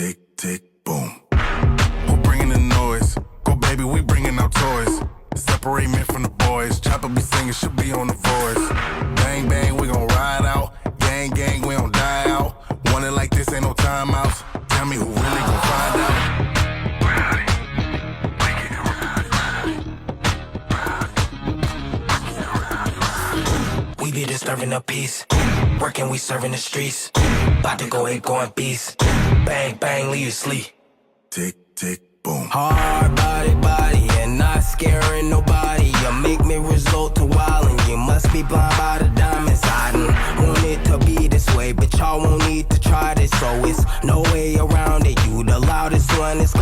tick, tick, boom. Who bringing the noise? Go baby, we bringing our toys. Separate men from the boys. Chopper be singing, should be on the voice. Bang, bang, we gon' ride out. Gang, gang, we don't die out. Want it like this, ain't no timeouts. Tell me who really gon' find out. We be disturbing the peace. Working, we serving the streets. About to go ape, going beast. Bang, bang, leave you sleep. Tick, tick, boom. Hard body, and not scaring nobody. You make me resort to wildin'. You must be blind by the diamonds. I didn't want it to be this way, but y'all won't need to try this. So it's no way around it. You the loudest one. It's